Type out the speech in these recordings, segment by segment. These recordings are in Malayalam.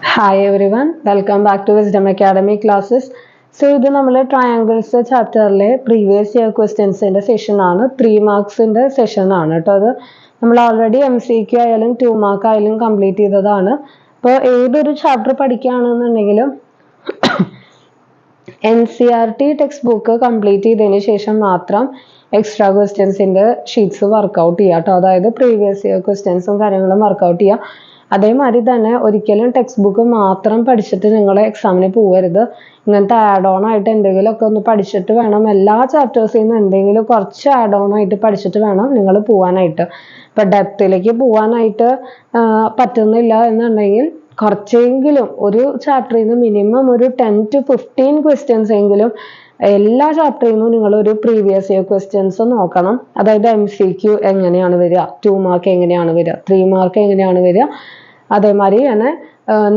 Hi everyone, welcome back to Wisdom Academy classes. So ഇത് നമ്മൾ ട്രയാങ്കിൾസ് ചാപ്റ്ററിലെ പ്രീവിയസ് ഇയർ ക്വസ്റ്റ്യൻസിന്റെ സെഷൻ ആണ്. 3 മാർക്സിന്റെ സെഷൻ ആണ് കേട്ടോ. അത് നമ്മൾ ഓൾറെഡി MCQ ആയാലും 2 മാർക്ക് ആയാലും കംപ്ലീറ്റ് ചെയ്തതാണ്. അപ്പോൾ ഏതൊരു ചാപ്റ്റർ പഠിക്കുകയാണെന്നുണ്ടെങ്കിലും NCERT ടെക്സ്റ്റ് ബുക്ക് കംപ്ലീറ്റ് ചെയ്തതിന് ശേഷം മാത്രം എക്സ്ട്രാ ക്വസ്റ്റ്യൻസിന്റെ ഷീറ്റ്സ് വർക്കൗട്ട് ചെയ്യുക കേട്ടോ. അതായത് പ്രീവിയസ് ഇയർ ക്വസ്റ്റ്യൻസും കാര്യങ്ങളും വർക്കൗട്ട് ചെയ്യുക. അതേമാതിരി തന്നെ ഒരിക്കലും ടെക്സ്റ്റ് ബുക്ക് മാത്രം പഠിച്ചിട്ട് നിങ്ങൾ എക്സാമിന് പോകരുത്. ഇങ്ങനത്തെ ആഡ് ഓൺ ആയിട്ട് എന്തെങ്കിലുമൊക്കെ ഒന്ന് പഠിച്ചിട്ട് വേണം, എല്ലാ ചാപ്റ്റേഴ്സിൽ നിന്ന് എന്തെങ്കിലും കുറച്ച് ആഡ് ഓൺ ആയിട്ട് പഠിച്ചിട്ട് വേണം നിങ്ങൾ പോകാനായിട്ട്. ഇപ്പം ഡെപ്തിലേക്ക് പോകാനായിട്ട് പറ്റുന്നില്ല എന്നുണ്ടെങ്കിൽ കുറച്ചെങ്കിലും ഒരു ചാപ്റ്ററിൽ നിന്ന് മിനിമം ഒരു 10 to 15 ക്വസ്റ്റ്യൻസ് എങ്കിലും എല്ലാ ചാപ്റ്ററിൽ നിന്നും നിങ്ങൾ ഒരു പ്രീവിയസ് ഇയർ ക്വസ്റ്റ്യൻസ് നോക്കണം. അതായത് MCQ എങ്ങനെയാണ് വരിക, 2 മാർക്ക് എങ്ങനെയാണ് വരിക, 3 മാർക്ക് എങ്ങനെയാണ് വരിക. അതേമാതിരി തന്നെ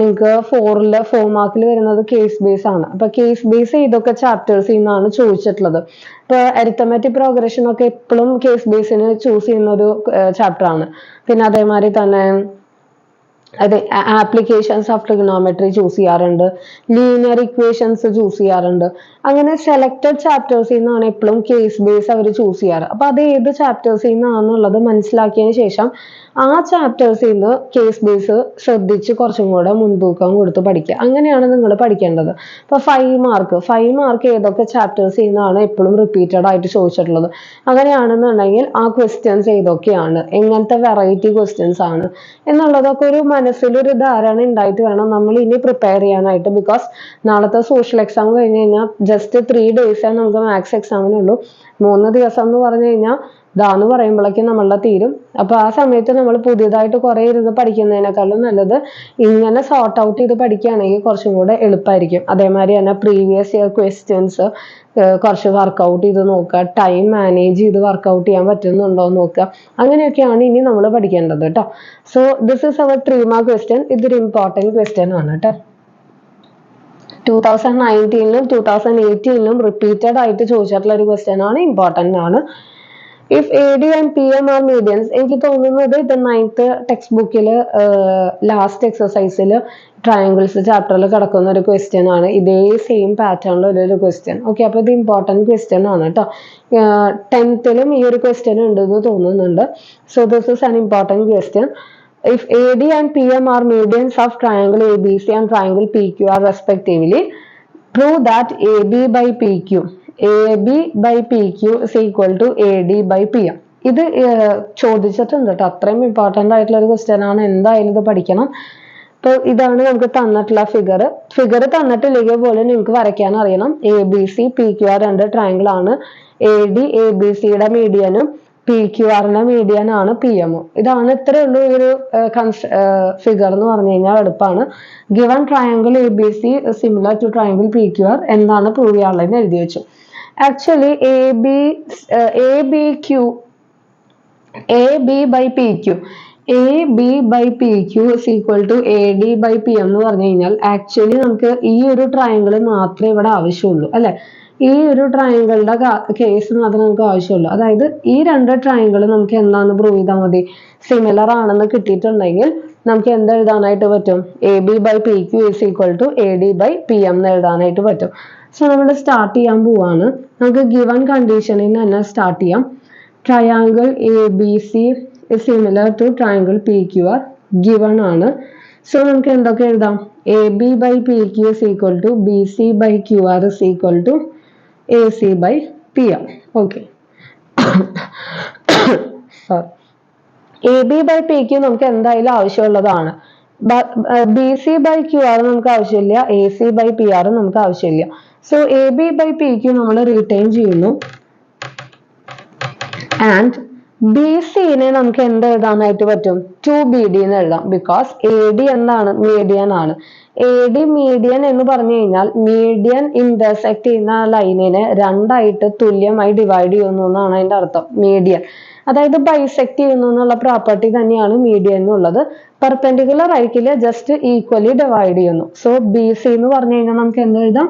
നിങ്ങൾക്ക് 4 മാർക്കിൽ വരുന്നത് കേസ് ബേസ് ആണ്. അപ്പൊ കേസ് ബേസ് ഇതൊക്കെ ചാപ്റ്റേഴ്സിൽ നിന്നാണ് ചോദിച്ചിട്ടുള്ളത്. ഇപ്പൊ അരിത്തമാറ്റിക് പ്രോഗ്രഷൻ ഒക്കെ എപ്പോഴും കേസ് ബേസിന് ചൂസ് ചെയ്യുന്ന ഒരു ചാപ്റ്റർ ആണ്. പിന്നെ അതേമാതിരി തന്നെ ആപ്ലിക്കേഷൻസ് ഓഫ് ട്രിഗണോമെട്രി ചൂസ് ചെയ്യാറുണ്ട്, ലീനിയർ ഇക്വേഷൻസ് ചൂസ് ചെയ്യാറുണ്ട്. അങ്ങനെ സെലക്റ്റഡ് ചാപ്റ്റേഴ്സിൽ നിന്നാണ് എപ്പോഴും കേസ് ബേസ് അവർ ചൂസ് ചെയ്യാറ്. അപ്പൊ അത് ഏത് ചാപ്റ്റേഴ്സിൽ നിന്നാണെന്നുള്ളത് മനസ്സിലാക്കിയതിന് ശേഷം ആ ചാപ്റ്റേഴ്സിൽ നിന്ന് കേസ് ബേസ് ശ്രദ്ധിച്ച് കുറച്ചും കൂടെ മുൻതൂക്കം കൊടുത്ത് പഠിക്കുക. അങ്ങനെയാണ് നിങ്ങൾ പഠിക്കേണ്ടത്. ഇപ്പൊ 5 മാർക്ക് ഏതൊക്കെ ചാപ്റ്റേഴ്സിൽ നിന്നാണ് എപ്പോഴും റിപ്പീറ്റഡ് ആയിട്ട് ചോദിച്ചിട്ടുള്ളത്, അങ്ങനെയാണെന്നുണ്ടെങ്കിൽ ആ ക്വസ്റ്റ്യൻസ് ഏതൊക്കെയാണ്, എങ്ങനത്തെ വെറൈറ്റി ക്വസ്റ്റ്യൻസ് ആണ് എന്നുള്ളതൊക്കെ ഒരു മനസ്സിലൊരു ധാരണ ഉണ്ടായിട്ട് വേണം നമ്മൾ ഇനി പ്രിപ്പയർ ചെയ്യാനായിട്ട്. ബിക്കോസ് നാളത്തെ സോഷ്യൽ എക്സാം കഴിഞ്ഞ് കഴിഞ്ഞാൽ ജസ്റ്റ് 3 ഡേയ്സേ നമുക്ക് മാത്സ് എക്സാമിനുള്ളൂ. 3 ദിവസം എന്ന് പറഞ്ഞു കഴിഞ്ഞാൽ ഇതാന്ന് പറയുമ്പോഴേക്കും നമ്മളുടെ തീരും. അപ്പൊ ആ സമയത്ത് നമ്മൾ പുതിയതായിട്ട് കുറെ ഇരുന്ന് പഠിക്കുന്നതിനേക്കാളും നല്ലത് ഇങ്ങനെ സോർട്ട് ഔട്ട് ചെയ്ത് പഠിക്കുകയാണെങ്കിൽ കുറച്ചും കൂടെ എളുപ്പമായിരിക്കും. അതേമാതിരി തന്നെ പ്രീവിയസ് ഇയർ ക്വസ്റ്റ്യൻസ് കുറച്ച് വർക്കൗട്ട് ചെയ്ത് നോക്കുക, ടൈം മാനേജ് ചെയ്ത് വർക്കൗട്ട് ചെയ്യാൻ പറ്റുന്നുണ്ടോ എന്ന് നോക്കുക. അങ്ങനെയൊക്കെയാണ് ഇനി നമ്മൾ പഠിക്കേണ്ടത് കേട്ടോ. So this is our 3 mark question. ഇതൊരു ഇമ്പോർട്ടൻറ്റ് ക്വസ്റ്റ്യൻ ആണ് കേട്ടോ. 2019ലും 2018ലും റിപ്പീറ്റഡ് ആയിട്ട് ചോദിച്ചിട്ടുള്ള ഒരു ക്വസ്റ്റ്യൻ ആണ്, ഇമ്പോർട്ടൻ്റ് ആണ്. If AD and PM are medians, എനിക്ക് തോന്നുന്നത് ഇത് 9th ടെക്സ്റ്റ് ബുക്കിൽ ലാസ്റ്റ് എക്സസൈസിൽ ട്രയാങ്കിൾസ് ചാപ്റ്ററിൽ കിടക്കുന്ന ഒരു ക്വസ്റ്റ്യൻ ആണ്. ഇതേ സെയിം പാറ്റേണിലുള്ള ഒരു ക്വസ്റ്റ്യൻ. ഓക്കെ, അപ്പോൾ ഇത് ഇമ്പോർട്ടൻറ്റ് ക്വസ്റ്റ്യൻ ആണ് കേട്ടോ. 10th ഈ ഒരു ക്വസ്റ്റ്യൻ ഉണ്ടെന്ന് തോന്നുന്നുണ്ട്. So this is an important question. If AD and PM are medians of triangle ABC and triangle PQR respectively, prove that AB by PQ is equal to AD by PM. ഇത് ചോദിച്ചിട്ടുണ്ട് കേട്ടോ. അത്രയും ഇമ്പോർട്ടൻ്റ് ആയിട്ടുള്ള ഒരു ക്വസ്റ്റ്യൻ ആണ്. എന്തായാലും ഇത് പഠിക്കണം. അപ്പോൾ ഇതാണ് നമുക്ക് തന്നിട്ടുള്ള ഫിഗർ തന്നിട്ടില്ലെങ്കിൽ പോലും നിങ്ങൾക്ക് വരയ്ക്കാൻ അറിയണം. ABC PQR 2 ട്രയാങ്കിൾ ആണ്. AD ABCയുടെ മീഡിയനും PQRന്റെ മീഡിയൻ ആണ് PM. ഇതാണ് ഇത്രയേ ഉള്ളൂ ഈ ഒരു ഫിഗർ എന്ന് പറഞ്ഞു കഴിഞ്ഞാൽ എളുപ്പമാണ്. Given triangle ABC similar to triangle PQR എന്താണ് പ്രൂവ് ചെയ്യാനുള്ളതെന്ന് എഴുതി വെച്ചു. ആക്ച്വലി AB by PQ is equal to AD by PM എന്ന് പറഞ്ഞു കഴിഞ്ഞാൽ ആക്ച്വലി നമുക്ക് ഈ ഒരു ട്രയാങ്കിൾ മാത്രമേ ഇവിടെ ആവശ്യമുള്ളൂ അല്ലെ. ഈ ഒരു ട്രയാങ്കിളുടെ കേസ് മാത്രമേ നമുക്ക് ആവശ്യമുള്ളൂ. അതായത് ഈ 2 ട്രയാങ്കിൾ നമുക്ക് എന്താണെന്ന് പ്രൂവ് ചെയ്താൽ മതി. സിമിലർ ആണെന്ന് കിട്ടിയിട്ടുണ്ടെങ്കിൽ നമുക്ക് എന്ത് എഴുതാനായിട്ട് പറ്റും? AB by PQ is equal to AD by PM എന്ന് എഴുതാനായിട്ട് പറ്റും. സോ നമ്മൾ സ്റ്റാർട്ട് ചെയ്യാൻ പോവാണ്. നമുക്ക് ഗിവൺ കണ്ടീഷനിൽ നിന്ന് തന്നെ സ്റ്റാർട്ട് ചെയ്യാം. Triangle ABC is similar to triangle PQR given ആണ്. സോ നമുക്ക് എന്തൊക്കെ എഴുതാം? AB by PQ is equal to BC by QR is equal to AC by PM. Okay. Sorry. AB by PQ നമുക്ക് എന്തായാലും ആവശ്യമുള്ളതാണ്. BC by QR നമുക്ക് ആവശ്യമില്ല, AC by PR നമുക്ക് ആവശ്യമില്ല. സോ AB by PQ നമ്മൾ റിട്ടേൺ ചെയ്യുന്നു. ആൻഡ് BCനെ നമുക്ക് എന്ത് എഴുതാനായിട്ട് പറ്റും? 2BD എന്ന് എഴുതാം. ബിക്കോസ് AD എന്താണ്? മീഡിയൻ ആണ്. AD മീഡിയൻ എന്ന് പറഞ്ഞു കഴിഞ്ഞാൽ മീഡിയൻ ഇന്റർസെക്ട് ചെയ്യുന്ന ലൈനിനെ 2 ആയിട്ട് തുല്യമായി ഡിവൈഡ് ചെയ്യുന്നു എന്നാണ് അതിന്റെ അർത്ഥം. മീഡിയൻ അതായത് ബൈസെക്ട് ചെയ്യുന്നു എന്നുള്ള പ്രോപ്പർട്ടി തന്നെയാണ് മീഡിയനുള്ളത്. പെർപെൻഡിക്കുലർ ആയിരിക്കില്ല, ജസ്റ്റ് ഈക്വലി ഡിവൈഡ് ചെയ്യുന്നു. സോ BC എന്ന് പറഞ്ഞു കഴിഞ്ഞാൽ നമുക്ക് എന്ത് എഴുതാം?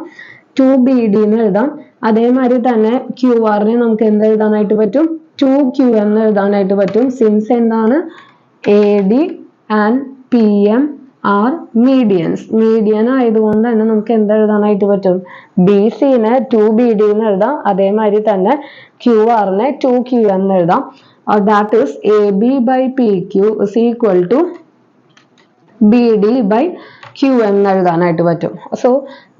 2BD എന്ന് എഴുതാം. അതേമാതിരി തന്നെ QRനെ നമുക്ക് എന്ത് എഴുതാനായിട്ട് പറ്റും? 2Q എന്ന് എഴുതാനായിട്ട് പറ്റും. സിൻസ് എന്താണ്? AD and PM are medians. Median ആയതുകൊണ്ട് തന്നെ നമുക്ക് എന്ത് എഴുതാനായിട്ട് പറ്റും? ബി സിനെ 2BD എന്ന് എഴുതാം. അതേമാതിരി തന്നെ QR നെ 2Q എന്ന് എഴുതാം. That is AB by PQ is equal to BD by Q എന്ന് എഴുതാനായിട്ട് പറ്റും. So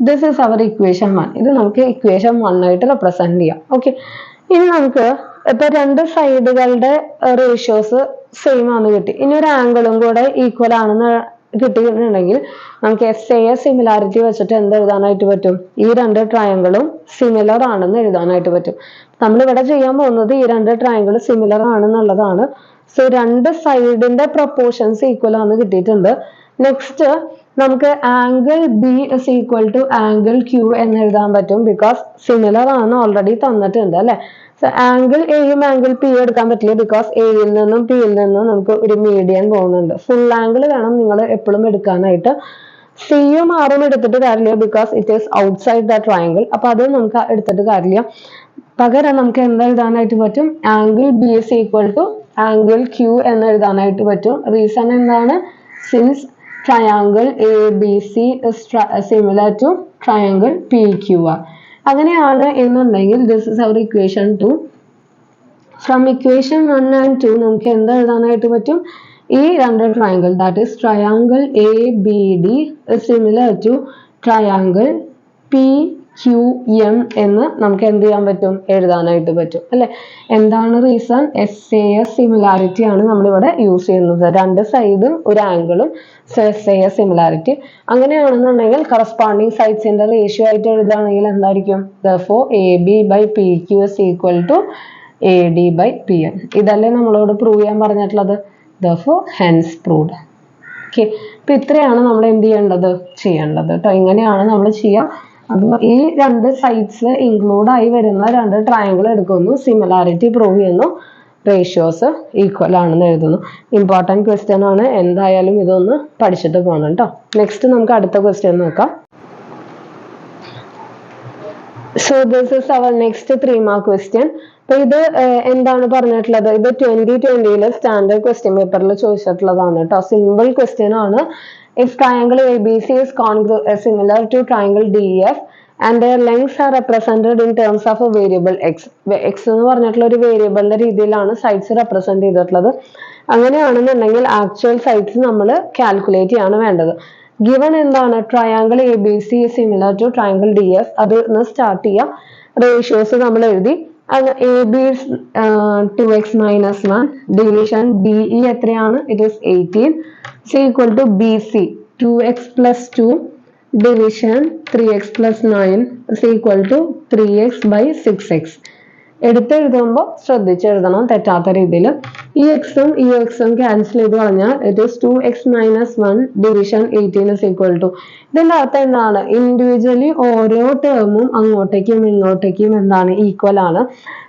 this is our equation 1. ഇത് നമുക്ക് ഇക്വേഷൻ 1 ആയിട്ട് റെപ്രസെന്റ് ചെയ്യാം. ഓക്കെ, ഇനി നമുക്ക് ഇപ്പൊ രണ്ട് സൈഡുകളുടെ റേഷ്യോസ് സെയിം ആണെന്ന് കിട്ടി. ഇനി ഒരു ആംഗിളും കൂടെ ഈക്വൽ ആണെന്ന് കിട്ടിയിട്ടുണ്ടെങ്കിൽ നമുക്ക് SAS സിമിലാരിറ്റി വെച്ചിട്ട് എന്ത് എഴുതാനായിട്ട് പറ്റും? ഈ രണ്ട് ട്രയാങ്കിളും സിമിലർ ആണെന്ന് എഴുതാനായിട്ട് പറ്റും. നമ്മളിവിടെ ചെയ്യാൻ പോകുന്നത് ഈ രണ്ട് ട്രയാങ്കിൾ സിമിലർ ആണെന്നുള്ളതാണ്. സോ രണ്ട് സൈഡിന്റെ പ്രൊപ്പോർഷൻസ് ഈക്വൽ ആണെന്ന് കിട്ടിയിട്ടുണ്ട്. നെക്സ്റ്റ് നമുക്ക് angle B is equal to angle Q എന്ന് എഴുതാൻ പറ്റും. ബിക്കോസ് സിമിലർ ആണെന്ന് ഓൾറെഡി തന്നിട്ടുണ്ട് അല്ലെ. സോ ആംഗിൾ എയും ആംഗിൾ പി എടുക്കാൻ പറ്റില്ല. ബിക്കോസ് എയിൽ നിന്നും പിയിൽ നിന്നും നമുക്ക് ഒരു മീഡിയൻ പോകുന്നുണ്ട്. ഫുൾ ആംഗിൾ വേണം നിങ്ങൾ എപ്പോഴും എടുക്കാനായിട്ട്. സിയും ആറും എടുത്തിട്ട് കാര്യമില്ല. Because it is outside the triangle. അപ്പൊ അത് നമുക്ക് എടുത്തിട്ട് കാര്യമില്ല. പകരം നമുക്ക് എന്താ എഴുതാനായിട്ട് പറ്റും? Angle B is equal to angle Q എന്ന് എഴുതാനായിട്ട് പറ്റും. റീസൺ എന്താണ്? Since triangle ABC is similar to triangle PQR. അങ്ങനെയാണ് എന്നുണ്ടെങ്കിൽ this is our equation 2. From equation 1 and 2 നമുക്ക് എന്താ എഴുതാനായിട്ട് പറ്റും? ഈ രണ്ട് triangle, that is triangle ABD is similar to triangle PQM എന്ന് നമുക്ക് എന്ത് ചെയ്യാൻ പറ്റും? എഴുതാനായിട്ട് പറ്റും അല്ലെ. എന്താണ് റീസൺ? SAS സിമിലാരിറ്റി ആണ് നമ്മളിവിടെ യൂസ് ചെയ്യുന്നത്. രണ്ട് സൈഡും ഒരു ആംഗിളും SAS സിമിലാരിറ്റി. അങ്ങനെയാണെന്നുണ്ടെങ്കിൽ കറസ്പോണ്ടിങ് സൈഡ്സിന്റെ റേഷ്യോ ആയിട്ട് എഴുതുകയാണെങ്കിൽ എന്തായിരിക്കും? therefore AB by PQ is equal to AD by PM. ഇതല്ലേ നമ്മളോട് പ്രൂവ് ചെയ്യാൻ പറഞ്ഞിട്ടുള്ളത്? therefore hence proved. ഓക്കെ, അപ്പൊ ഇത്രയാണ് നമ്മൾ എന്ത് ചെയ്യേണ്ടത് കേട്ടോ. ഇങ്ങനെയാണ് നമ്മൾ ചെയ്യുക. അപ്പൊ ഈ രണ്ട് സൈഡ്സ് ഇൻക്ലൂഡ് ആയി വരുന്ന രണ്ട് ട്രയാങ്കിൾ എടുക്കുന്നു, സിമിലാരിറ്റി പ്രൂവ് ചെയ്യുന്നു, റേഷ്യോസ് ഈക്വൽ ആണെന്ന് എഴുതുന്നു. ഇമ്പോർട്ടൻറ്റ് ക്വസ്റ്റ്യൻ ആണ്. എന്തായാലും ഇതൊന്ന് പഠിച്ചിട്ട് പോകണം കേട്ടോ. നെക്സ്റ്റ് നമുക്ക് അടുത്ത ക്വസ്റ്റ്യൻ നോക്കാം. So this is our next 3 mark question. അപ്പൊ ഇത് എന്താണ് പറഞ്ഞിട്ടുള്ളത്? ഇത് 2020 സ്റ്റാൻഡേർഡ് ക്വസ്റ്റ്യൻ പേപ്പറിൽ ചോദിച്ചിട്ടുള്ളതാണ് കേട്ടോ. സിമ്പിൾ ക്വസ്റ്റ്യൻ ആണ്. If triangle ABC is similar to triangle DF and their lengths are represented in terms of a variable x. X എന്ന് പറഞ്ഞിട്ടുള്ള ഒരു വേരിയബിളിന്റെ രീതിയിലാണ് സൈഡ്സ് റെപ്രസെന്റ് ചെയ്തിട്ടുള്ളത്. അങ്ങനെയാണെന്നുണ്ടെങ്കിൽ ആക്ച്വൽ സൈഡ്സ് നമ്മൾ കാൽക്കുലേറ്റ് ചെയ്യാണ് വേണ്ടത്. ഗിവൺ എന്താണ്? Triangle ABC similar to triangle DF. അത് സ്റ്റാർട്ട് ചെയ്യാം. റേഷ്യോസ് നമ്മൾ എഴുതി. AB is 2x minus 1. Division DE എത്രയാണ്? It is 18 is equal to BC 2x plus 2 division 3x plus 9 is equal to 3x by 6x. എടുത്തെഴുതുമ്പോൾ ശ്രദ്ധിച്ചെഴുതണം, തെറ്റാത്ത രീതിയിൽ. ഈ എക്സും ഈ എക്സും ക്യാൻസൽ ചെയ്ത് കളഞ്ഞാൽ it is 2x minus 1 division 18 is equal to. ഇതിന്റെ അർത്ഥം എന്താണ്? ഇൻഡിവിജ്വലി ഓരോ ടേമും അങ്ങോട്ടേക്കും ഇങ്ങോട്ടേക്കും എന്താണ്? ഈക്വൽ ആണ്.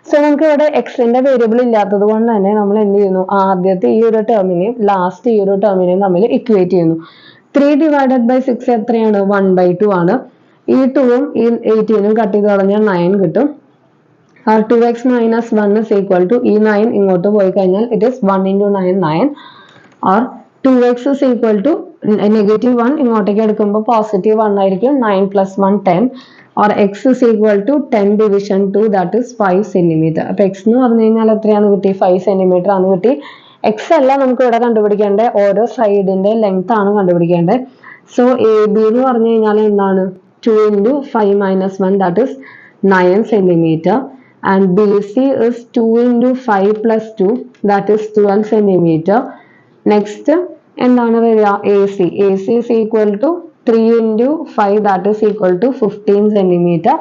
സോ നമുക്ക് ഇവിടെ എക്സിന്റെ വേരിയബിൾ ഇല്ലാത്തത് കൊണ്ട് തന്നെ നമ്മൾ എന്ത് ചെയ്യുന്നു? ആദ്യത്തെ ഈ ഒരു ടേമിനെയും ലാസ്റ്റ് ഈ ഒരു ടേമിനെയും തമ്മിൽ ഇക്വേറ്റ് ചെയ്യുന്നു. 3 divided by 6 എത്രയാണ്? 1/2 ആണ്. ഈ 2ഉം ഈ 18ഉം കട്ട് ചെയ്ത് കളഞ്ഞാൽ 9 കിട്ടും. 2x minus 1 is equal to ഈ 9 ഇങ്ങോട്ട് പോയി കഴിഞ്ഞാൽ it is 1 into 9 9 or 2x is equal to -1 ഇങ്ങോട്ടേക്ക് എടുക്കുമ്പോൾ +1 ആയിരിക്കും. 9 plus 1 10 or x is equal to 10 division 2 that is 5 centimeter. അപ്പൊ x എന്ന് പറഞ്ഞു കഴിഞ്ഞാൽ എത്രയാണ് കിട്ടി? 5 centimeter ആണ് കിട്ടി. x അല്ല നമുക്ക് ഇവിടെ കണ്ടുപിടിക്കേണ്ടത്, ഓരോ സൈഡിന്റെ ലെങ്ത് ആണ് കണ്ടുപിടിക്കേണ്ടത്. സോ AB എന്ന് പറഞ്ഞു കഴിഞ്ഞാൽ എന്താണ്? 2 into 5 minus 1 that is 9 centimeter. And BC is 2 into 5 plus 2 that is 12 centimeter. Next എന്താണ് വരിക? AC is equal to 3 into 5 that is equal to 15 centimeter.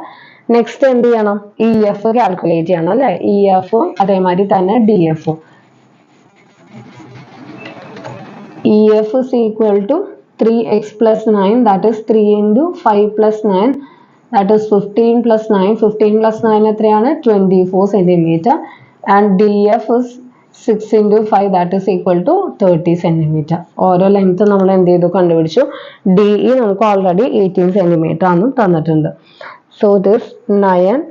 Next എന്ത് ചെയ്യണം? EF കാൽക്കുലേറ്റ് ചെയ്യണം അല്ലെ. EF അതേമാതിരി തന്നെ DF. EF is equal to 3x plus 9 that is 3 into 5 plus 9 that is 15 plus 9. 15 plus 9 എത്രയാണ്? 24 centimeter. And DF is 6 into 5 that is equal to 30 centimeter. ഓരോ ലെങ്ത് നമ്മൾ എന്ത് ചെയ്തു? കണ്ടുപിടിച്ചു. DE നമുക്ക് ഓൾറെഡി 18 centimeter ആണ് തന്നിട്ടുണ്ട്. So this 9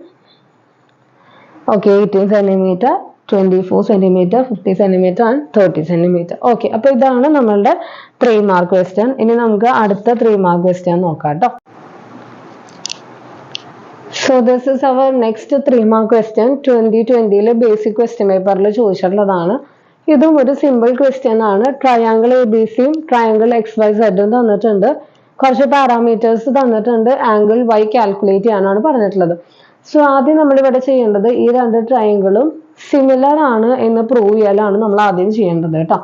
okay 18 centimeter 24 centimeter, 50 centimeter and 30 centimeter. Okay, അപ്പോൾ ഇതാണ് നമ്മളുടെ 3 മാർക്ക് ക്വസ്റ്റ്യൻ. ഇനി നമുക്ക് അടുത്ത 3 മാർക്ക് ക്വസ്റ്റ്യൻ നോക്കാം കേട്ടോ. So this is our next 3 mark question. 2020 basic question പേപ്പറിൽ ചോദിച്ചിട്ടുള്ളതാണ്. ഇതും ഒരു സിമ്പിൾ ക്വസ്റ്റ്യൻ ആണ്. ട്രയാങ്കിൾ എ ബി സിയും ട്രയാങ്കിൾ XYZ തന്നിട്ടുണ്ട്. കുറച്ച് പാരാമീറ്റേഴ്സ് തന്നിട്ടുണ്ട്. ആംഗിൾ Y കാൽക്കുലേറ്റ് ചെയ്യാനാണ് പറഞ്ഞിട്ടുള്ളത്. സോ ആദ്യം നമ്മൾ ഇവിടെ ചെയ്യേണ്ടത് ഈ രണ്ട് ട്രയാങ്കിളും സിമിലർ ആണ് എന്ന് പ്രൂവ് ചെയ്യലാണ് നമ്മൾ ആദ്യം ചെയ്യേണ്ടത് കേട്ടോ.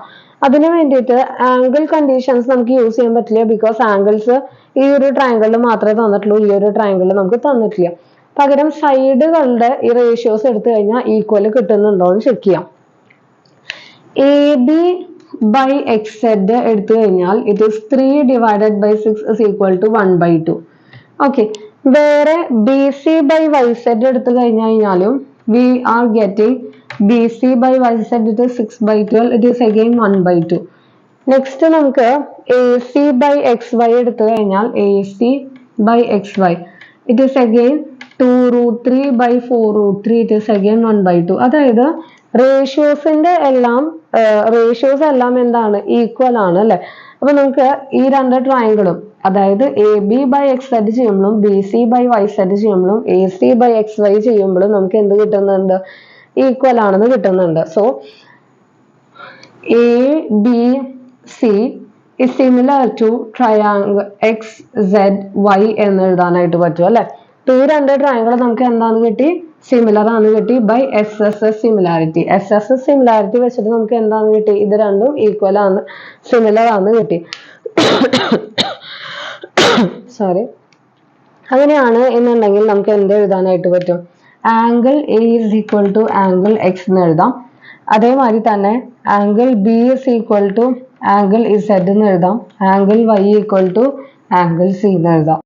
അതിന് വേണ്ടിയിട്ട് ആംഗിൾ കണ്ടീഷൻസ് നമുക്ക് യൂസ് ചെയ്യാൻ പറ്റില്ല. ബിക്കോസ് ആംഗിൾസ് ഈ ഒരു ട്രയാങ്കിളിൽ മാത്രമേ തന്നിട്ടുള്ളൂ, ഈ ഒരു ട്രയാങ്കിളിൽ നമുക്ക് തന്നിട്ടില്ല. പകരം സൈഡുകളുടെ ഈ റേഷ്യോസ് എടുത്തു കഴിഞ്ഞാൽ ഈക്വൽ കിട്ടുന്നുണ്ടോ എന്ന് ചെക്ക് ചെയ്യാം. AB by XZ എടുത്തു കഴിഞ്ഞാൽ it is 3 divided by 6 is equal to 1/2. Okay, വേറെ BC by YZ എടുത്തു കഴിഞ്ഞാലും we are getting BC by YZ it is 6/12, it is again 1/2. Next നമുക്ക് AC by XY എടുത്തു കഴിഞ്ഞാൽ AC by XY it is again 2√3 by 4√3, it is again 1/2. അതായത് റേഷ്യോസ് എല്ലാം എന്താണ്, ഈക്വൽ ആണ് അല്ലെ. അപ്പൊ നമുക്ക് ഈ രണ്ട് ട്രയാങ്കിളും, അതായത് AB by XZ ചെയ്യുമ്പോഴും BC by YZ ചെയ്യുമ്പോഴും AC by XY ചെയ്യുമ്പോഴും നമുക്ക് എന്ത് കിട്ടുന്നുണ്ട്, ഈക്വൽ ആണെന്ന് കിട്ടുന്നുണ്ട്. So ABC is similar to triangle XZY എന്ന് എഴുതാനായിട്ട് പറ്റും അല്ലെ. ഈ രണ്ട് ട്രയാങ്കിൾ നമുക്ക് എന്താന്ന് കിട്ടി, സിമിലർ ആണ് കിട്ടി by SSS similarity. SSS similarity വെച്ചിട്ട് നമുക്ക് എന്താന്ന് കിട്ടി, ഇത് രണ്ടും ഈക്വൽ ആണ്, സിമിലർ ആണ് കിട്ടി. സോറി. അങ്ങനെയാണ് എന്നുണ്ടെങ്കിൽ നമുക്ക് എന്ത് എഴുതാനായിട്ട് പറ്റും, angle A is equal to angle X എന്ന് എഴുതാം. അതേമാതിരി തന്നെ angle B is equal to angle Z എന്ന് എഴുതാം. Angle Y equal to angle C എന്ന് എഴുതാം.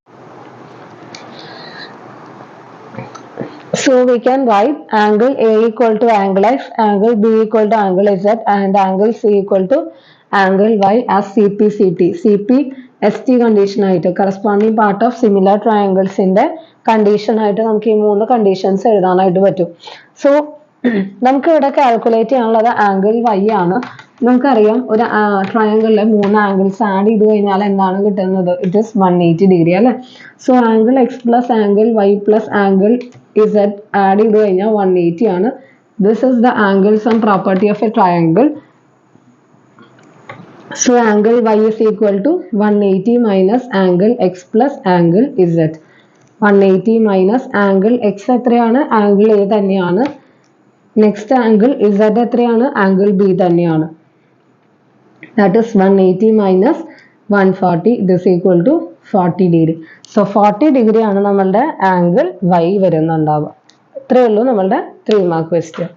So we can write angle A equal to angle X, angle B equal to angle Z and angle C equal to angle Y as CP, CT. CP ST condition ആയിട്ട് corresponding part of similar triangles ന്റെ കണ്ടീഷൻ ആയിട്ട് നമുക്ക് ഈ മൂന്ന് കണ്ടീഷൻസ് എഴുതാനായിട്ട് പറ്റും. സോ നമുക്ക് ഇവിടെ കാൽക്കുലേറ്റ് ചെയ്യാനുള്ളത് ആംഗിൾ Y ആണ്. നമുക്കറിയാം ഒരു ട്രയാങ്കിളിലെ 3 ആംഗിൾസ് ആഡ് ചെയ്ത് കഴിഞ്ഞാൽ എന്താണ് കിട്ടുന്നത്, ഇറ്റ് ഇസ് 180 ഡിഗ്രി അല്ലെ. So angle X plus angle Y plus angle Z add ചെയ്ത് കഴിഞ്ഞാൽ 180 ആണ്. This is the angles and property of a triangle. So angle Y is equal to 180 minus angle X plus angle Z. 180 minus angle X എത്രയാണ്, ആംഗിൾ A തന്നെയാണ്. നെക്സ്റ്റ് ആംഗിൾ Z എത്രയാണ്, ആംഗിൾ B തന്നെയാണ്. That is 180 minus 140, this equal to 40 degree. So 40 degree ആണ് നമ്മളുടെ ആംഗിൾ Y വരുന്നുണ്ടാവുക. ഇത്രയേ ഉള്ളൂ നമ്മളുടെ 3 mark question.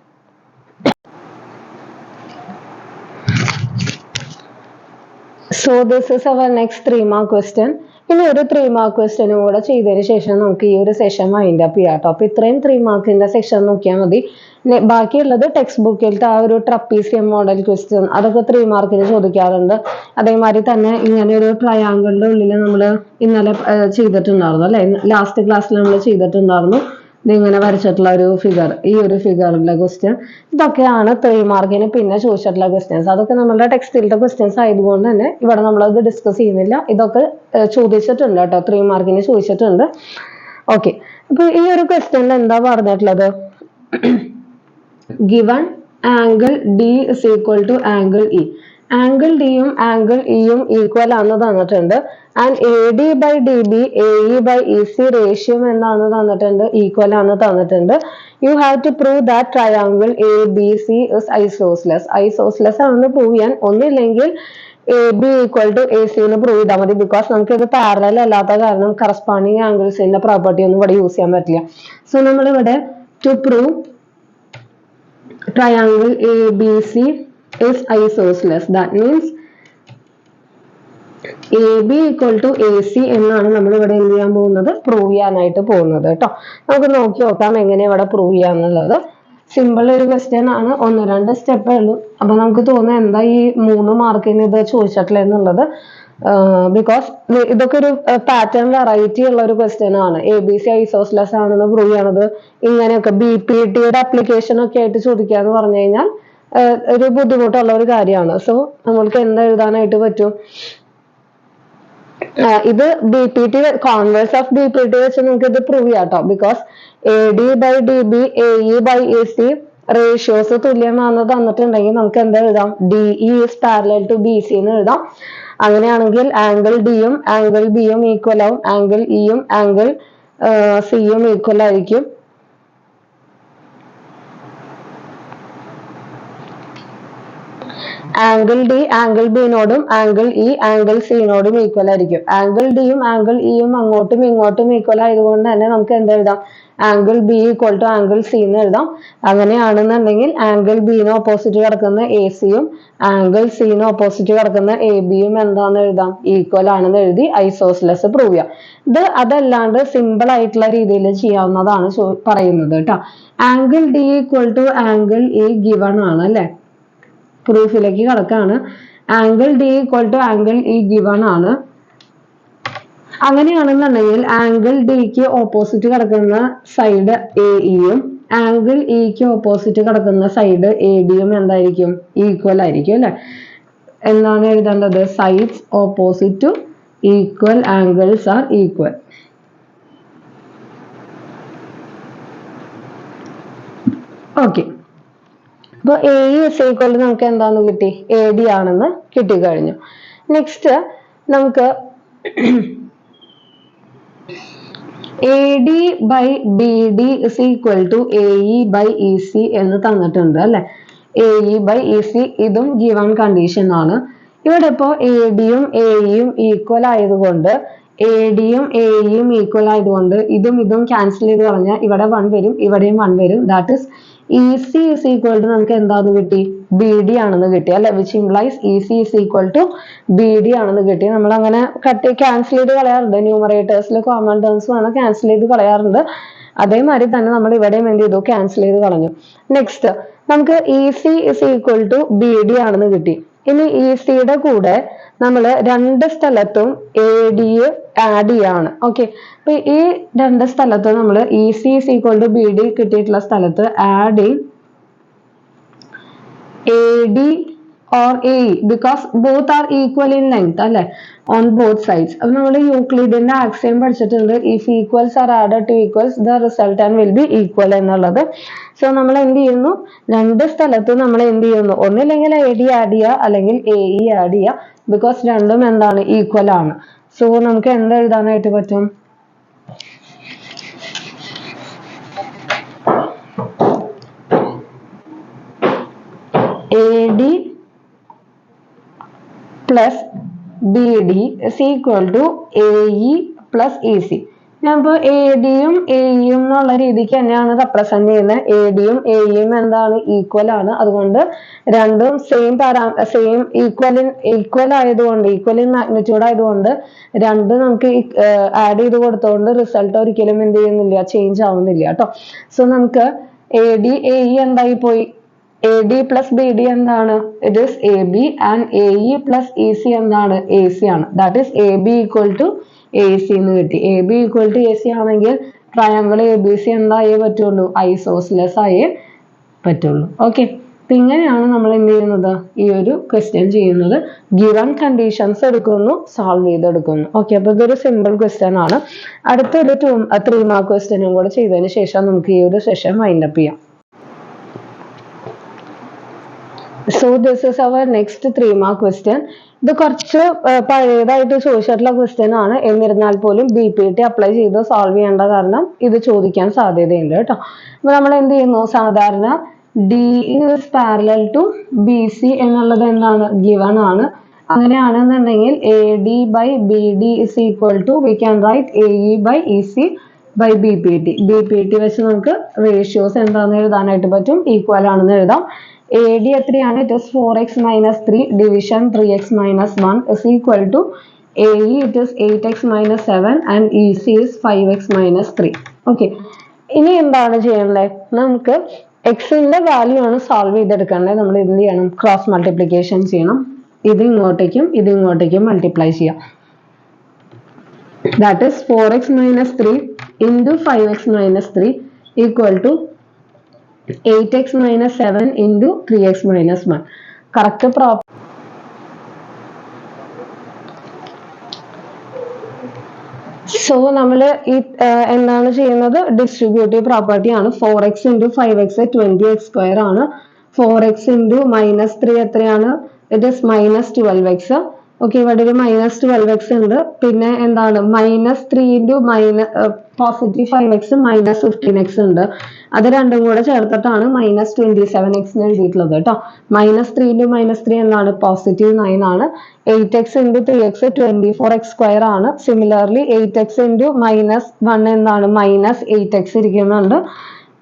So this is our next 3 mark question. ഇനി ഒരു 3 മാർക്ക് ക്വസ്റ്റ്യനും കൂടെ ചെയ്തതിന് ശേഷം നമുക്ക് ഈ ഒരു സെഷൻ വൈൻഡ് അപ്പ് ചെയ്യാം കേട്ടോ. അപ്പൊ ഇത്രയും 3 മാർക്കിന്റെ സെഷൻ നോക്കിയാൽ മതി. ബാക്കിയുള്ളത് ടെക്സ്റ്റ് ബുക്കിലത്തെ ആ ഒരു ട്രപ്പീസിയം മോഡൽ ക്വസ്റ്റ്യൻ അതൊക്കെ 3 മാർക്കിന് ചോദിക്കാറുണ്ട്. അതേമാതിരി തന്നെ ഇങ്ങനെ ഒരു ട്രയാങ്കിളിന്റെ ഉള്ളിൽ നമ്മൾ ഇന്നലെ ചെയ്തിട്ടുണ്ടായിരുന്നു അല്ലെ, ലാസ്റ്റ് ക്ലാസ്സിൽ നമ്മൾ ചെയ്തിട്ടുണ്ടായിരുന്നു. ഇതിങ്ങനെ വരച്ചിട്ടുള്ള ഒരു ഫിഗർ, ഈ ഒരു ഫിഗറിലെ ക്വസ്റ്റ്യൻ, ഇതൊക്കെയാണ് 3 മാർക്കിന് പിന്നെ ചോദിച്ചിട്ടുള്ള ക്വസ്റ്റ്യൻസ്. അതൊക്കെ നമ്മളുടെ ടെക്സ്റ്റിലത്തെ ക്വസ്റ്റ്യൻസ് ആയതുകൊണ്ട് തന്നെ ഇവിടെ നമ്മളത് ഡിസ്കസ് ചെയ്യുന്നില്ല. ഇതൊക്കെ ചോദിച്ചിട്ടുണ്ട് കേട്ടോ, 3 മാർക്കിന് ചോദിച്ചിട്ടുണ്ട്. ഓക്കെ, അപ്പൊ ഈ ഒരു ക്വസ്റ്റ്യനിൽ എന്താ പറഞ്ഞിട്ടുള്ളത്, given angle D is equal to angle E. Angle ഡിയും ആംഗിൾ ഇയും ഈക്വൽ ആണെന്ന് തന്നിട്ടുണ്ട്. And AD by DB AE by EC ratio എന്നാണ് തന്നിട്ടുണ്ട്, ഈക്വൽ ആണ് തന്നിട്ടുണ്ട്. You have to prove that triangle ABC is isosceles. Isosceles ആണെന്ന് പ്രൂവ് ചെയ്യാൻ ഒന്നില്ലെങ്കിൽ AB equal to AC എന്ന് പ്രൂവ് ചെയ്താൽ മതി. ബിക്കോസ് നമുക്ക് ഇത് പാരലൽ അല്ലാത്ത കാരണം കറസ്പോണ്ടിങ് ആംഗിൾസിന്റെ പ്രോപ്പർട്ടി ഒന്നും ഇവിടെ യൂസ് ചെയ്യാൻ പറ്റില്ല. സോ നമ്മൾ ഇവിടെ to prove triangle ABC is isosceles. That means AB equal to AC എന്നാണ് നമ്മൾ ഇവിടെ എന്ത് ചെയ്യാൻ പോകുന്നത്, പ്രൂവ് ചെയ്യാനായിട്ട് പോകുന്നത് കേട്ടോ. നമുക്ക് നോക്കി നോക്കാം എങ്ങനെ ഇവിടെ പ്രൂവ് ചെയ്യാന്നുള്ളത്. സിമ്പിൾ ഒരു ക്വസ്റ്റ്യൻ ആണ്, 1-2 സ്റ്റെപ്പേ ഉള്ളൂ. അപ്പൊ നമുക്ക് തോന്നുന്നത് എന്താ ഈ 3 മാർക്കിന് ഇത് ചോദിച്ചിട്ടില്ല എന്നുള്ളത്. ബിക്കോസ് ഇതൊക്കെ ഒരു പാറ്റേൺ വെറൈറ്റി ഉള്ള ഒരു ക്വസ്റ്റ്യൻ ആണ്. ABC ഐസോസ്ലെസ് ആണെന്ന് പ്രൂവ് ചെയ്യണത് ഇങ്ങനെയൊക്കെ BPTയുടെ അപ്ലിക്കേഷൻ ഒക്കെ ആയിട്ട് ചോദിക്കാന്ന് പറഞ്ഞു കഴിഞ്ഞാൽ ഒരു ബുദ്ധിമുട്ടുള്ള ഒരു കാര്യമാണ്. സോ നമ്മൾക്ക് എന്ത് എഴുതാനായിട്ട് പറ്റും? ഇത് BPT കോൺവേഴ്സ് ഓഫ് BPT വെച്ച് നമുക്ക് ഇത് പ്രൂവ് ചെയ്യാം കേട്ടോ. ബിക്കോസ് AD/DB AE/AC റേഷ്യോസ് തുല്യമാണെന്ന് തന്നിട്ടുണ്ടെങ്കിൽ നമുക്ക് എന്താ എഴുതാം? DE is parallel to BC എന്ന് എഴുതാം. അങ്ങനെയാണെങ്കിൽ ആംഗിൾ ഡിയും ആംഗിൾ ബിയും ഈക്വൽ ആവും, ആംഗിൾ ഇയും ആംഗിൾ സിയും ഈക്വൽ ആയിരിക്കും. ആംഗിൾ ഡി ആംഗിൾ ബിനോടും ആംഗിൾ ഇ ആംഗിൾ സിനോടും ഈക്വൽ ആയിരിക്കും. ആംഗിൾ ഡിയും ആംഗിൾ ഇയും അങ്ങോട്ടും ഇങ്ങോട്ടും ഈക്വൽ ആയതുകൊണ്ട് തന്നെ നമുക്ക് എന്ത് എഴുതാം? Angle B equal to angle C എന്ന് എഴുതാം. അങ്ങനെയാണെന്നുണ്ടെങ്കിൽ ആംഗിൾ ബിന് ഓപ്പോസിറ്റ് കിടക്കുന്ന AC-യും ആംഗിൾ സിന് ഓപ്പോസിറ്റ് കിടക്കുന്ന AB-യും എന്താന്ന് എഴുതാം? ഈക്വൽ ആണെന്ന് എഴുതി ഐസോസ്ലെസ് പ്രൂവ് ചെയ്യാം. ഇത് അതല്ലാണ്ട് സിമ്പിൾ ആയിട്ടുള്ള രീതിയിൽ ചെയ്യാവുന്നതാണ് പറയുന്നത് കേട്ടോ. Angle D equal to angle E given ആണ് അല്ലെ? പ്രൂഫിലേക്ക് കടക്കാണ്. Angle D equal to angle E given ആണ്. അങ്ങനെയാണെന്നുണ്ടെങ്കിൽ ആംഗിൾ ഡിക്ക് ഓപ്പോസിറ്റ് കിടക്കുന്ന സൈഡ് AE-യും ആംഗിൾ ഇക്ക് ഓപ്പോസിറ്റ് കിടക്കുന്ന സൈഡ് AD-യും എന്തായിരിക്കും? ഈക്വൽ ആയിരിക്കും അല്ലെ? എന്താണ് എഴുതേണ്ടത്? Sides opposite to equal angles are equal. Okay, അപ്പൊ AE is equal to നമുക്ക് എന്താന്ന് കിട്ടി? AD ആണെന്ന് കിട്ടിക്കഴിഞ്ഞു. നെക്സ്റ്റ് നമുക്ക് AD/BD is equal to AE/EC എന്ന് തന്നിട്ടുണ്ട് അല്ലെ? AE/EC ഇതും ഗിവൺ കണ്ടീഷൻ ആണ്. ഇവിടെ ഇപ്പോ AD-യും AE-യും ഈക്വൽ ആയതുകൊണ്ട് AD-യും ഈക്വൽ ആയതുകൊണ്ട് ഇതും ഇതും ക്യാൻസൽ ചെയ്ത് കളഞ്ഞാൽ ഇവിടെ 1 വരും, ഇവിടെയും 1 വരും. That is EC is equal to നമുക്ക് എന്താന്ന് കിട്ടി? BD ആണെന്ന് കിട്ടി അല്ലെ? Which implies EC is equal to BD ആണെന്ന് കിട്ടി. നമ്മൾ അങ്ങനെ ക്യാൻസൽ ചെയ്ത് കളയാറുണ്ട്. ന്യൂമറേറ്റേഴ്സിൽ കോമൺ ടേംസ് വന്ന് ക്യാൻസൽ ചെയ്ത് കളയാറുണ്ട്. അതേമാതിരി തന്നെ നമ്മൾ ഇവിടെയും എന്ത് ചെയ്തു? ക്യാൻസൽ ചെയ്ത് കളഞ്ഞു. നെക്സ്റ്റ് നമുക്ക് EC is equal to BD ആണെന്ന് കിട്ടി. ഇനി ECയുടെ കൂടെ നമ്മൾ രണ്ട് സ്ഥലത്തും AD ആഡ് ചെയ്യാണ്. ഓക്കെ, അപ്പൊ ഈ രണ്ട് സ്ഥലത്ത് നമ്മൾ EC is equal to BD കിട്ടിയിട്ടുള്ള സ്ഥലത്ത് adding AD or AE because both are equal in length അല്ലെ? on both sides. അപ്പൊ നമ്മൾ യൂക്ലിഡിന്റെ ആക്സിയം പഠിച്ചിട്ടുണ്ട്. if equals are added to equals the resultant will be equal എന്നുള്ളത്. സോ നമ്മൾ എന്ത് ചെയ്യുന്നു? രണ്ട് സ്ഥലത്തും നമ്മൾ എന്ത് ചെയ്യുന്നു? ഒന്നില്ലെങ്കിൽ AD ആഡ് ചെയ്യുക അല്ലെങ്കിൽ AE ആഡ് ചെയ്യുക. ബിക്കോസ് രണ്ടും എന്താണ്? ഈക്വൽ ആണ്. സോ നമുക്ക് എന്ത് എഴുതാനായിട്ട് പറ്റും? AD plus BD is equal to AE plus EC. ഞാനിപ്പോ AD-യും AE-യും എന്നുള്ള രീതിക്ക് തന്നെയാണ് റെപ്രസെന്റ് ചെയ്യുന്നത്. AD-യും AE-യും എന്താണ്? ഈക്വൽ ആണ്. അതുകൊണ്ട് രണ്ടും സെയിം ഈക്വൽ ആയതുകൊണ്ട് ഈക്വൽ ഇൻ മാഗ്നിറ്റ്യൂഡ് ആയതുകൊണ്ട് രണ്ട് നമുക്ക് ആഡ് ചെയ്ത് കൊടുത്തുകൊണ്ട് റിസൾട്ട് ഒരിക്കലും എന്ത് ചെയ്യുന്നില്ല? ചേഞ്ച് ആവുന്നില്ല കേട്ടോ. സോ നമുക്ക് AD AE എന്തായി പോയി? AD plus BD എന്താണ്? It is AB and AE plus EC എന്താണ്? AC ആണ്. That is AB equal to AC എന്ന് കിട്ടി. AB equal to AC ആണെങ്കിൽ ട്രയാങ്കിൾ ABC എന്തായേ പറ്റുള്ളൂ? ഐസോസ്ലെസ് ആയേ പറ്റുള്ളൂ. ഓക്കെ, അപ്പൊ ഇങ്ങനെയാണ് നമ്മൾ എന്ത് ചെയ്യുന്നത്? ഈ ഒരു ക്വസ്റ്റ്യൻ ചെയ്യുന്നത്. ഗിവൺ കണ്ടീഷൻസ് എടുക്കുന്നു, സോൾവ് ചെയ്തെടുക്കുന്നു. ഓക്കെ, അപ്പൊ ഇതൊരു സിമ്പിൾ ക്വസ്റ്റ്യൻ ആണ്. അടുത്തൊരു 3 മാർക്ക് ക്വസ്റ്റ്യനും കൂടെ ചെയ്തതിന് ശേഷം നമുക്ക് ഈ ഒരു സെഷൻ വൈൻഡ് അപ്പ് ചെയ്യാം. So this is our next 3 mark question. ഇത് കുറച്ച് പഴയതായിട്ട് ചോദിച്ചിട്ടുള്ള ക്വസ്റ്റ്യൻ ആണ്. എന്നിരുന്നാൽ പോലും BPT അപ്ലൈ ചെയ്ത് സോൾവ് ചെയ്യേണ്ട കാരണം ഇത് ചോദിക്കാൻ സാധ്യതയുണ്ട് കേട്ടോ. അപ്പൊ നമ്മൾ എന്ത് ചെയ്യുന്നു? സാധാരണ DE is parallel to BC എന്നുള്ളത് എന്താണ്? ഗിവൺ ആണ്. അങ്ങനെയാണെന്നുണ്ടെങ്കിൽ AD/BD is equal to we can write AE/EC by BPT. BPT വെച്ച് നമുക്ക് റേഷ്യോസ് എന്താണെന്ന് എഴുതാനായിട്ട് പറ്റും? ഈക്വൽ ആണെന്ന് എഴുതാം. AD എത്രയാണ്? It is 4x minus 3 division 3x minus 1 is equal to AE it is 8x minus 7 and EC is 5x minus 3. Okay, ഇനി എന്താണ് ചെയ്യേണ്ടത്? നമുക്ക് x ന്റെ വാല്യൂ ആണ് സോൾവ് ചെയ്തെടുക്കേണ്ടത്. നമ്മൾ എന്ത് ചെയ്യണം? ക്രോസ് മൾട്ടിപ്ലിക്കേഷൻ ചെയ്യണം. ഇത് ഇങ്ങോട്ടേക്കും മൾട്ടിപ്ലൈ ചെയ്യാം. That is 4x - 3 into 5x - 3 equal to 8x - 7 into 3x - 1. Correct so നമ്മൾ ഈ എന്താണ് ചെയ്യുന്നത്, ഡിസ്ട്രിബ്യൂട്ടീവ് പ്രോപ്പർട്ടി ആണ്. 4x into 5x 20x² ആണ്. 4x into -3 എത്രയാണ്? It is -12x. ഓക്കെ, ഇവിടെ ഒരു -12x ഉണ്ട്. പിന്നെ എന്താണ്, -3 into +5x -15x ഉണ്ട്. അത് രണ്ടും കൂടെ ചേർത്തിട്ടാണ് -27x എഴുതിയിട്ടുള്ളത് കേട്ടോ. -3 into -3 എന്താണ്, +9 ആണ്. 8x into 3x 24x² ആണ്. സിമിലർലി 8x into -1 എന്താണ്, -8x ഇരിക്കുന്നുണ്ട്.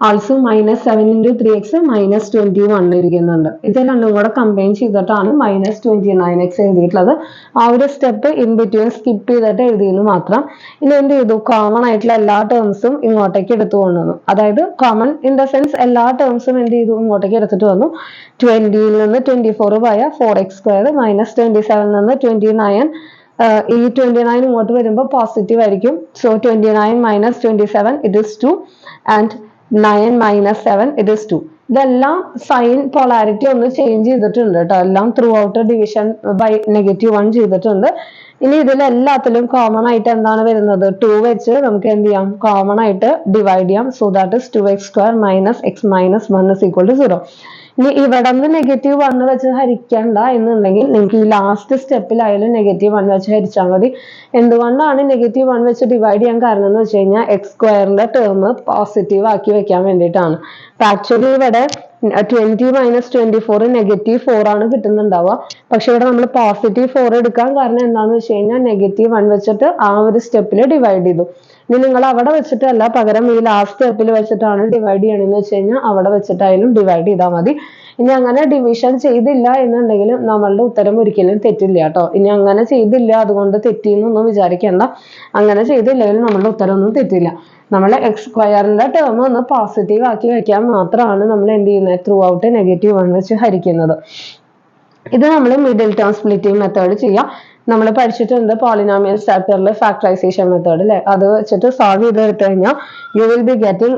ആൾസോ -7 into 3x -21 ഇരിക്കുന്നുണ്ട്. ഇത് രണ്ടും കൂടെ കമ്പൈൻ ചെയ്തിട്ടാണ് -29x എഴുതിയിട്ടുള്ളത്. ആ ഒരു സ്റ്റെപ്പ് ഇൻ ബിറ്റ്വീൻ സ്കിപ്പ് ചെയ്തിട്ട് എഴുതിയെന്ന് മാത്രം. ഇനി എന്ത് ചെയ്തു, കോമൺ ആയിട്ടുള്ള എല്ലാ ടേംസും ഇങ്ങോട്ടേക്ക് എടുത്തു കൊണ്ടുവന്നു. അതായത് കോമൺ ഇൻ ദ സെൻസ് എല്ലാ ടേംസും എന്ത് ചെയ്തു, ഇങ്ങോട്ടേക്ക് എടുത്തിട്ട് വന്നു. 20ൽ നിന്ന് 24 പോയ 4x² -27 നിന്ന് 29. ഈ 29 ഇങ്ങോട്ട് വരുമ്പോൾ പോസിറ്റീവ് ആയിരിക്കും. So 29 - 27 it is 2 and 9 - 7 it is 2. ഇതെല്ലാം സൈൻ പൊളാരിറ്റി ഒന്ന് ചേഞ്ച് ചെയ്തിട്ടുണ്ട് കേട്ടോ. എല്ലാം ത്രൂ ഔട്ട് ഡിവിഷൻ ബൈ -1 ചെയ്തിട്ടുണ്ട്. ഇനി ഇതിലെല്ലാത്തിലും കോമൺ ആയിട്ട് എന്താണ് വരുന്നത്, 2 വെച്ച് നമുക്ക് എന്ത് ചെയ്യാം, കോമൺ ആയിട്ട് ഡിവൈഡ് ചെയ്യാം. So that is 2x² - x - 1 = 0. ഇനി ഇവിടെ നിന്ന് -1 വെച്ച് ഹരിക്കണ്ട എന്നുണ്ടെങ്കിൽ നിങ്ങൾക്ക് ഈ ലാസ്റ്റ് സ്റ്റെപ്പിലായാലും -1 വെച്ച് ഹരിച്ചാൽ മതി. എന്തുകൊണ്ടാണ് -1 വെച്ച് ഡിവൈഡ് ചെയ്യാൻ കാരണം എന്ന് വെച്ച് കഴിഞ്ഞാൽ x² ടേം പോസിറ്റീവ് ആക്കി വെക്കാൻ വേണ്ടിയിട്ടാണ്. ആക്ച്വലി ഇവിടെ 20 - 24 -4 ആണ് കിട്ടുന്നുണ്ടാവുക. പക്ഷെ ഇവിടെ നമ്മൾ +4 എടുക്കാൻ കാരണം എന്താണെന്ന് വെച്ച് കഴിഞ്ഞാൽ -1 വെച്ചിട്ട് ആ ഒരു സ്റ്റെപ്പിൽ ഡിവൈഡ് ചെയ്തു. ഇനി നിങ്ങൾ അവിടെ വെച്ചിട്ടല്ല, പകരം ഈ ലാസ്റ്റ് സ്റ്റെപ്പിൽ വെച്ചിട്ടാണ് ഡിവൈഡ് ചെയ്യണമെന്ന് വെച്ച് കഴിഞ്ഞാൽ അവിടെ വെച്ചിട്ടായാലും ഡിവൈഡ് ചെയ്താൽ മതി. ഇനി അങ്ങനെ ഡിവിഷൻ ചെയ്തില്ല എന്നുണ്ടെങ്കിലും നമ്മളുടെ ഉത്തരം ഒരിക്കലും തെറ്റില്ല കേട്ടോ. ഇനി അങ്ങനെ ചെയ്തില്ല അതുകൊണ്ട് തെറ്റിന്നൊന്നും വിചാരിക്കേണ്ട. അങ്ങനെ ചെയ്തില്ലെങ്കിലും നമ്മളുടെ ഉത്തരം ഒന്നും തെറ്റില്ല. നമ്മൾ x² ടേം ഒന്ന് പോസിറ്റീവ് ആക്കി വെക്കാൻ മാത്രമാണ് നമ്മൾ എന്ത് ചെയ്യുന്നത്, ത്രൂ ഔട്ട് -1 വെച്ച് ഹരിക്കുന്നത്. ഇത് നമ്മൾ മിഡിൽ ടേം സ്പ്ലിറ്റിംഗ് മെത്തേഡ് ചെയ്യാം. നമ്മൾ പഠിച്ചിട്ടുണ്ട് പോളിനോമിയൽ ചാപ്റ്ററിൽ ഫാക്ടറൈസേഷൻ മെത്തേഡ് അല്ലേ. അത് വെച്ചിട്ട് സോൾവ് ചെയ്തെടുത്തു കഴിഞ്ഞാൽ you will be getting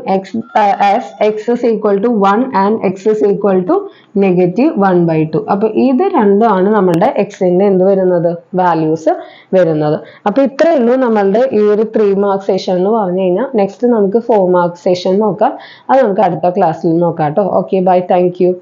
x is equal to 1 and x is equal to -1/2. അപ്പൊ ഇത് രണ്ടുമാണ് നമ്മളുടെ എക്സിന്റെ എന്ത് വരുന്നത്, വാല്യൂസ് വരുന്നത്. അപ്പൊ ഇത്രയേ ഉള്ളൂ നമ്മളുടെ ഈ ഒരു 3 മാർക്ക് സെഷൻ എന്ന് പറഞ്ഞു കഴിഞ്ഞാൽ. നെക്സ്റ്റ് നമുക്ക് 4 മാർക്ക് സെഷൻ നോക്കാം. അത് നമുക്ക് അടുത്ത ക്ലാസ്സിൽ നോക്കാം കേട്ടോ. Okay, bye, thank U.